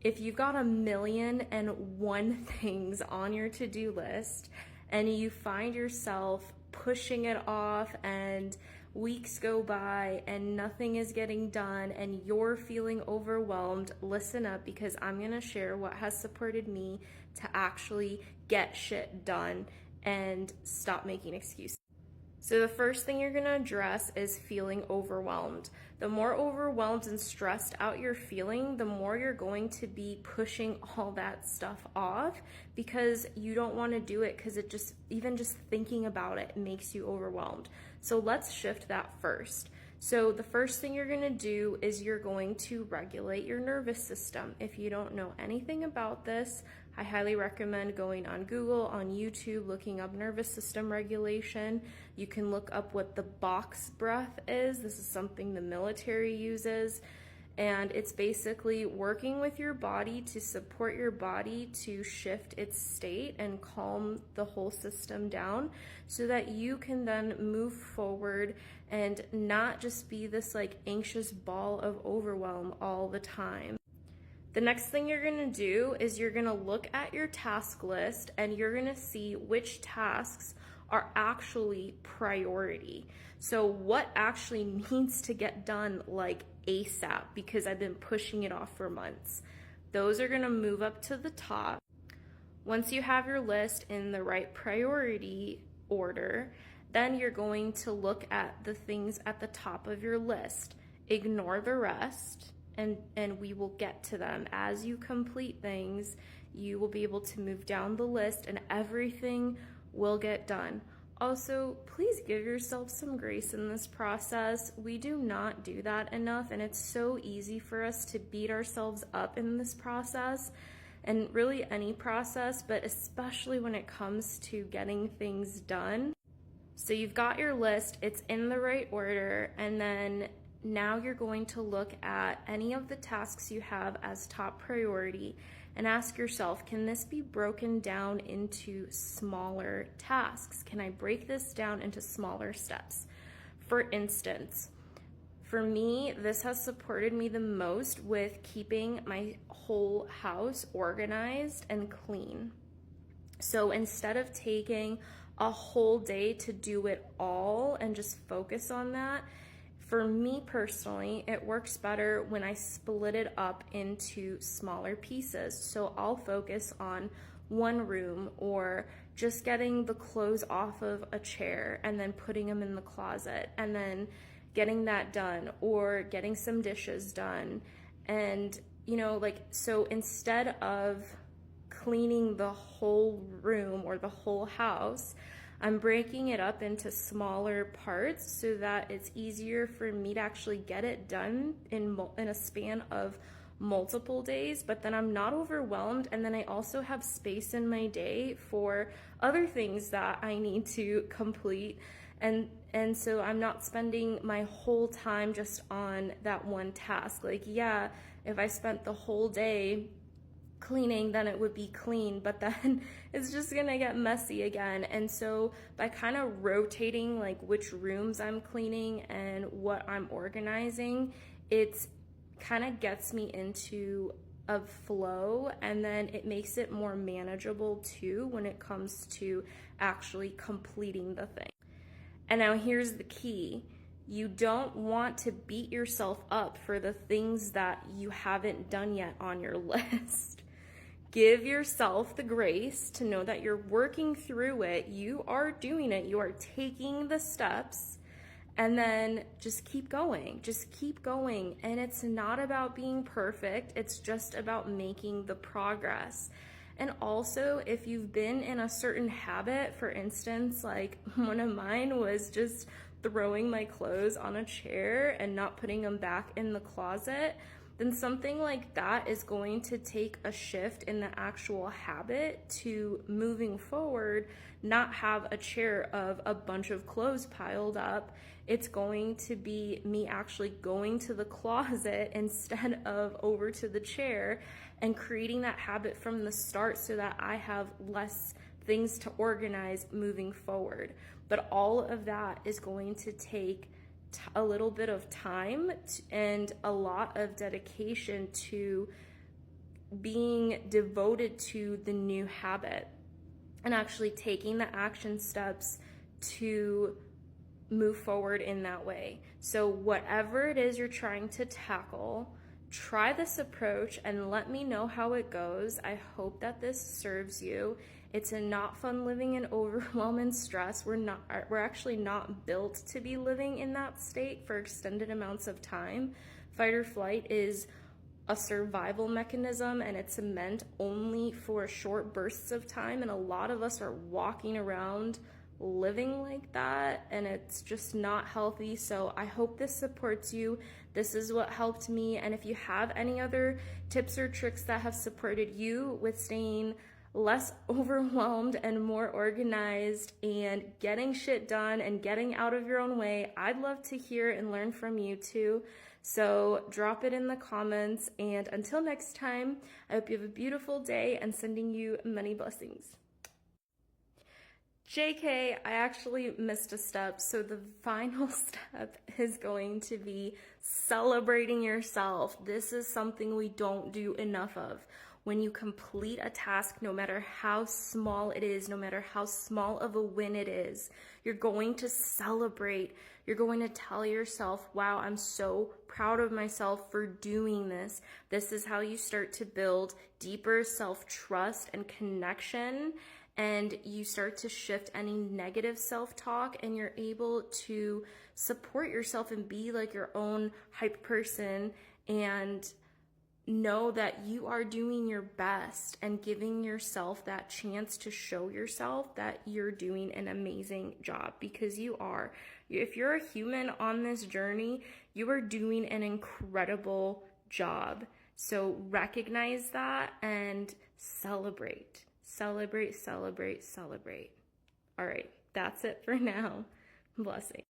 if you've got 1,000,001 things on your to-do list and you find yourself pushing it off and weeks go by and nothing is getting done and you're feeling overwhelmed, listen up, because I'm gonna share what has supported me to actually get shit done and stop making excuses. So the first thing you're gonna address is feeling overwhelmed. The more overwhelmed and stressed out you're feeling, the more you're going to be pushing all that stuff off because you don't wanna do it because it even just thinking about it makes you overwhelmed. So let's shift that first. So the first thing you're gonna do is you're going to regulate your nervous system. If you don't know anything about this, I highly recommend going on Google, on YouTube, looking up nervous system regulation. You can look up what the box breath is. This is something the military uses. And it's basically working with your body to support your body to shift its state and calm the whole system down so that you can then move forward and not just be this like anxious ball of overwhelm all the time. The next thing you're gonna do is you're gonna look at your task list and you're gonna see which tasks are actually priority. So what actually needs to get done like ASAP because I've been pushing it off for months. Those are gonna move up to the top. Once you have your list in the right priority order, then you're going to look at the things at the top of your list. Ignore the rest, and we will get to them. As you complete things, you will be able to move down the list and everything will get done. Also, please give yourself some grace in this process. We do not do that enough, and it's so easy for us to beat ourselves up in this process, and really any process, but especially when it comes to getting things done. So you've got your list, it's in the right order, and then now you're going to look at any of the tasks you have as top priority and ask yourself, can this be broken down into smaller tasks? Can I break this down into smaller steps? For instance, for me, this has supported me the most with keeping my whole house organized and clean. So instead of taking a whole day to do it all and just focus on that, for me personally, it works better when I split it up into smaller pieces. So I'll focus on one room or just getting the clothes off of a chair and then putting them in the closet and then getting that done, or getting some dishes done. And, so instead of cleaning the whole room or the whole house, I'm breaking it up into smaller parts so that it's easier for me to actually get it done in a span of multiple days, but then I'm not overwhelmed, and then I also have space in my day for other things that I need to complete, and so I'm not spending my whole time just on that one task. Like, yeah, if I spent the whole day cleaning, then it would be clean, but then it's just gonna get messy again. And so by kind of rotating like which rooms I'm cleaning and what I'm organizing, it's kind of gets me into a flow, and then it makes it more manageable too when it comes to actually completing the thing. And now here's the key. You don't want to beat yourself up for the things that you haven't done yet on your list. Give yourself the grace to know that you're working through it, you are doing it, you are taking the steps, and then just keep going, And it's not about being perfect, it's just about making the progress. And also, if you've been in a certain habit, for instance, like one of mine was just throwing my clothes on a chair and not putting them back in the closet, then something like that is going to take a shift in the actual habit to moving forward, not have a chair of a bunch of clothes piled up. It's going to be me actually going to the closet instead of over to the chair, and creating that habit from the start so that I have less things to organize moving forward. But all of that is going to take a little bit of time and a lot of dedication to being devoted to the new habit and actually taking the action steps to move forward in that way. So whatever it is you're trying to tackle, try this approach and let me know how it goes. I hope that this serves you. It's a not fun living in overwhelm and stress. We're actually not built to be living in that state for extended amounts of time. Fight or flight is a survival mechanism, and it's meant only for short bursts of time, and a lot of us are walking around living like that, and it's just not healthy. So I hope this supports you. This is what helped me, and if you have any other tips or tricks that have supported you with staying less overwhelmed and more organized and getting shit done and getting out of your own way, I'd love to hear and learn from you too. So drop it in the comments, and until next time, I hope you have a beautiful day and sending you many blessings. JK, I actually missed a step. So the final step is going to be celebrating yourself. This is something we don't do enough of. When you complete a task, no matter how small it is, no matter how small of a win it is, you're going to celebrate. You're going to tell yourself, wow, I'm so proud of myself for doing this. This is how you start to build deeper self-trust and connection, and you start to shift any negative self-talk, and you're able to support yourself and be like your own hype person and know that you are doing your best and giving yourself that chance to show yourself that you're doing an amazing job, because you are. If you're a human on this journey, you are doing an incredible job. So recognize that and celebrate. Celebrate, celebrate, celebrate. All right, that's it for now. Blessings.